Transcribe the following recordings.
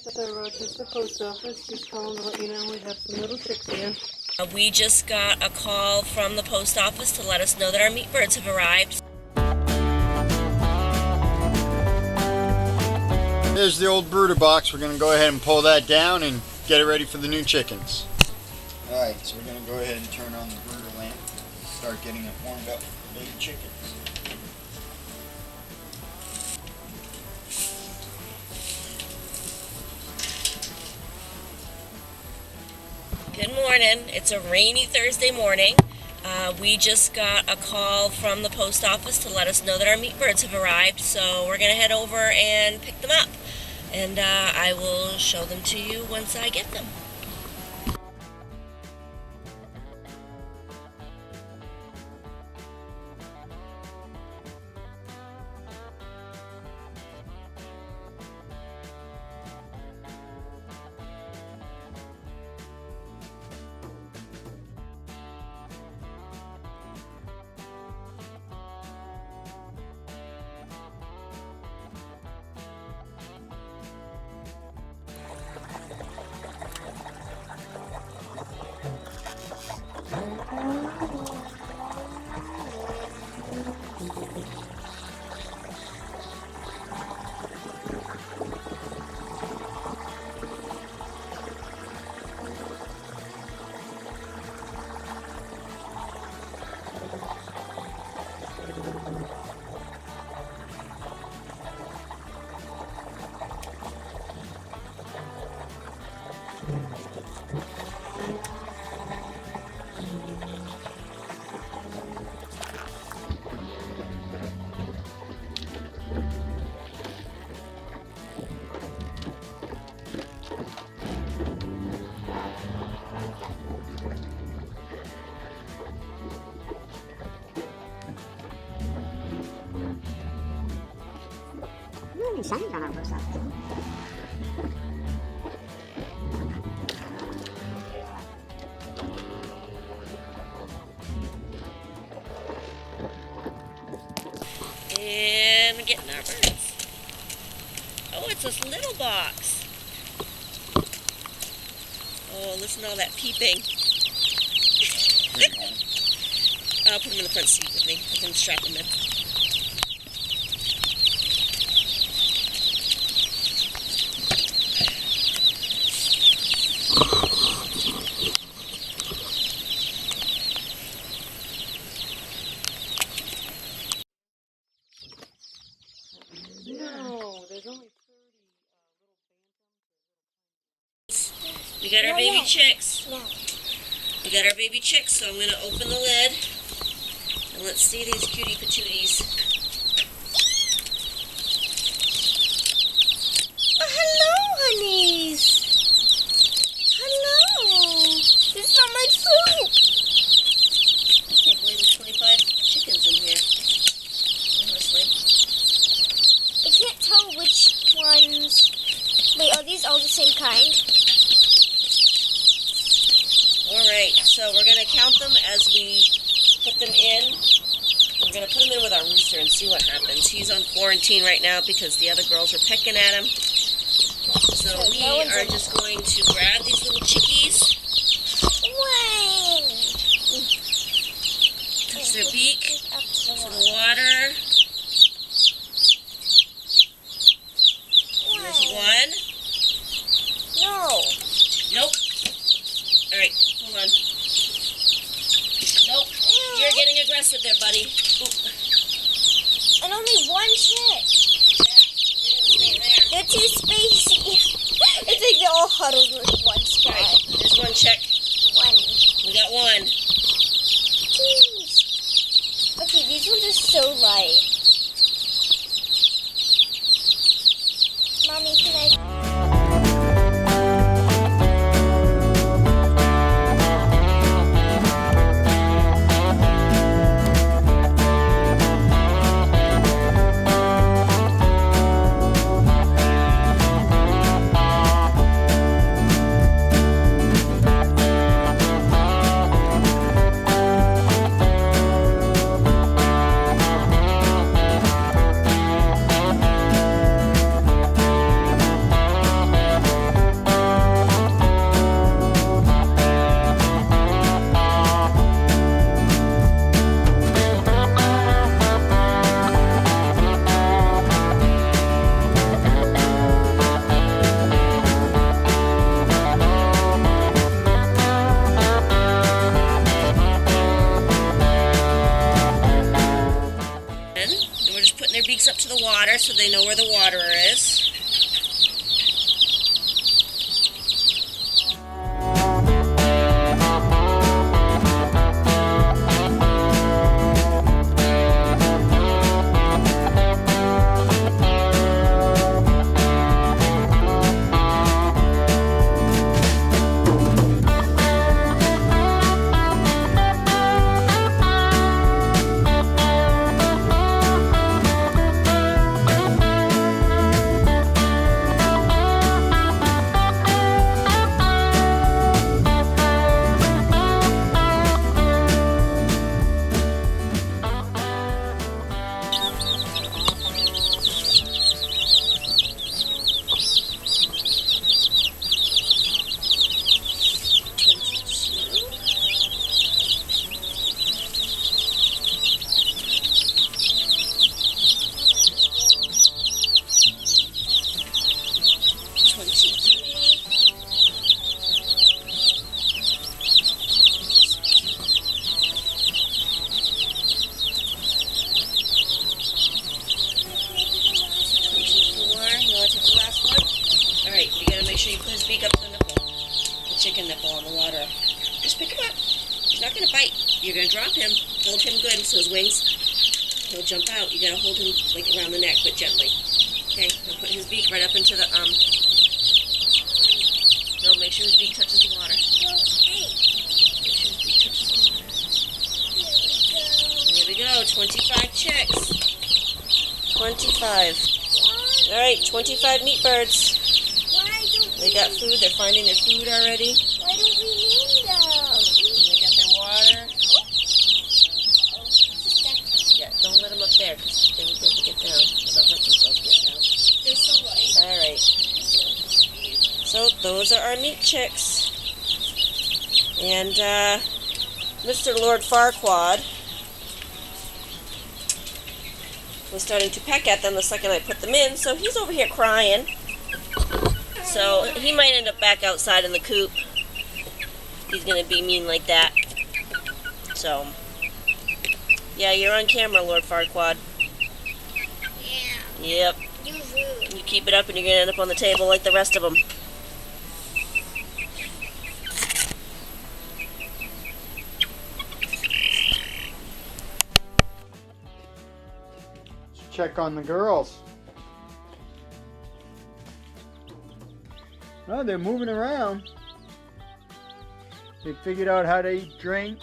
The road to the post office. Just calling to let you know we have some little chicks here. We just got a call from the post office to let us know that our meat birds have arrived. Here's the old brooder box. We're going to go ahead and pull that down and get it ready for the new chickens. Alright, so we're going to go ahead and turn on the brooder lamp. Start getting it warmed up for the baby chickens. Good morning. It's a rainy Thursday morning. We just got a call from the post office to let us know that our meat birds have arrived, so we're going to head over and pick them up. And I will show them to you once I get them. Sun's on our post office. And we're getting our birds. Oh, it's this little box. Oh, listen to all that peeping. I'll put them in the front seat with me. I can strap them in. No, there's only 30 We got our baby chicks. No. We got our baby chicks, so I'm going to open the lid. And let's see these cutie patooties. Oh, hello, honeys. Hello. It's not my food. I can't believe there's 25 chickens in here. Honestly. I can't tell which ones. Wait, are these all the same kind? Alright, so we're going to count them as we put them in. We're going to put him in with our rooster and see what happens. He's on quarantine right now because the other girls are pecking at him. So we are just going to grab these little chickies. When? Touch their beak to the water. There's one. No. Nope. Alright, hold on. Nope. You're getting aggressive there, buddy. Ooh. And only one chick. They're too spacey. It's like they're all huddled with one spot. Alright, there's one chick. One. We got one. Jeez. Okay, these ones are so light. Mommy, can I... water so they know where the waterer is. Chicken nipple on the water. Just pick him up. He's not going to bite. You're going to drop him. Hold him good so his wings, he'll jump out. You got to hold him like around the neck, but gently. Okay, now put his beak right up into the, no, make sure his beak touches the water. Make sure his beak touches the water. Here we go, 25 chicks. 25. Alright, 25 meat birds. They got food. They're finding their food already. Why don't we name them? And they got their water. Yeah, don't let them up there because they won't be able to get down. They'll hurt themselves to get down. They're so light. Alright. So those are our meat chicks. And Mr. Lord Farquaad was starting to peck at them the second I put them in, so he's over here crying. So he might end up back outside in the coop. He's gonna be mean like that. So yeah, you're on camera, Lord Farquaad. Yeah. Yep. You rude. You keep it up and you're gonna end up on the table like the rest of them. Let's check on the girls. Oh, they're moving around. They figured out how to eat, drink.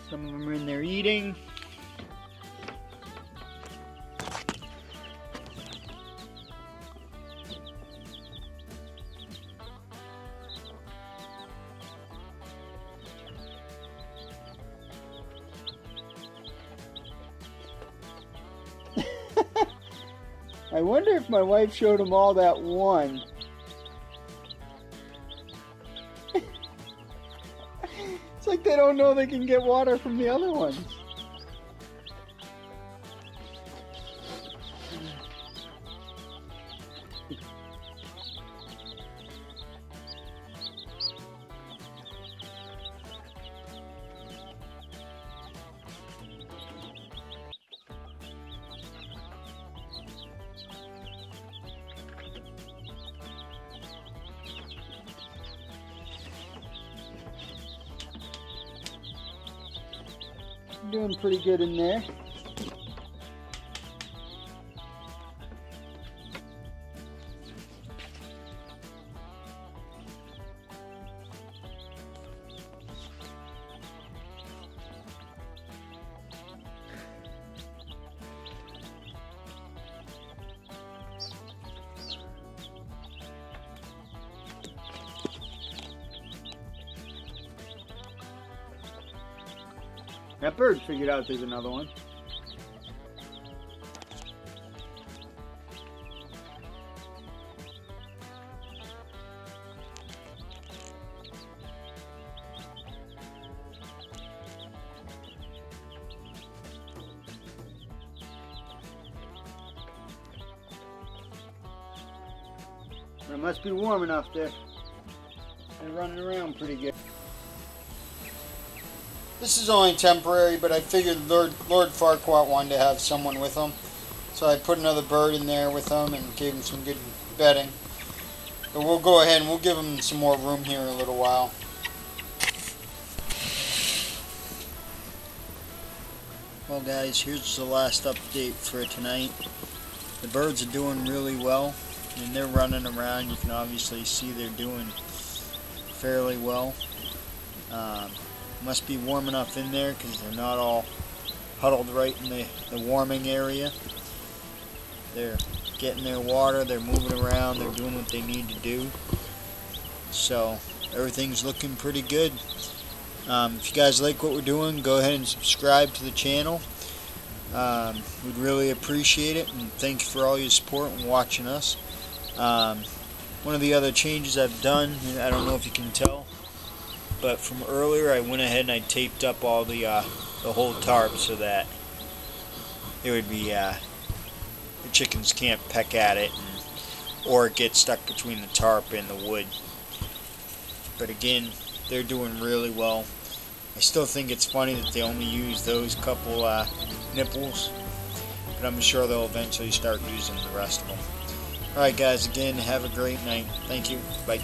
Some of them are in there eating. I wonder if my wife showed them all that one. It's like they don't know they can get water from the other ones. Doing pretty good in there. That bird figured out there's another one. It must be warm enough there. They're running around pretty good. This is only temporary, but I figured Lord Farquaad wanted to have someone with him. So I put another bird in there with him and gave him some good bedding. But we'll go ahead and we'll give him some more room here in a little while. Well guys, here's the last update for tonight. The birds are doing really well, and they're running around. You can obviously see they're doing fairly well. Must be warm enough in there because they're not all huddled right in the warming area. They're getting their water, they're moving around, they're doing what they need to do. So everything's looking pretty good. If you guys like what we're doing, go ahead and subscribe to the channel. We'd really appreciate it, and thank you for all your support and watching us. One of the other changes I've done, I don't know if you can tell, but from earlier I went ahead and I taped up all the whole tarp so that it would be the chickens can't peck at it or get stuck between the tarp and the wood. But again, they're doing really well. I still think it's funny that they only use those couple nipples, but I'm sure they'll eventually start using the rest of them. Alright guys, again, have a great night. Thank you. Bye.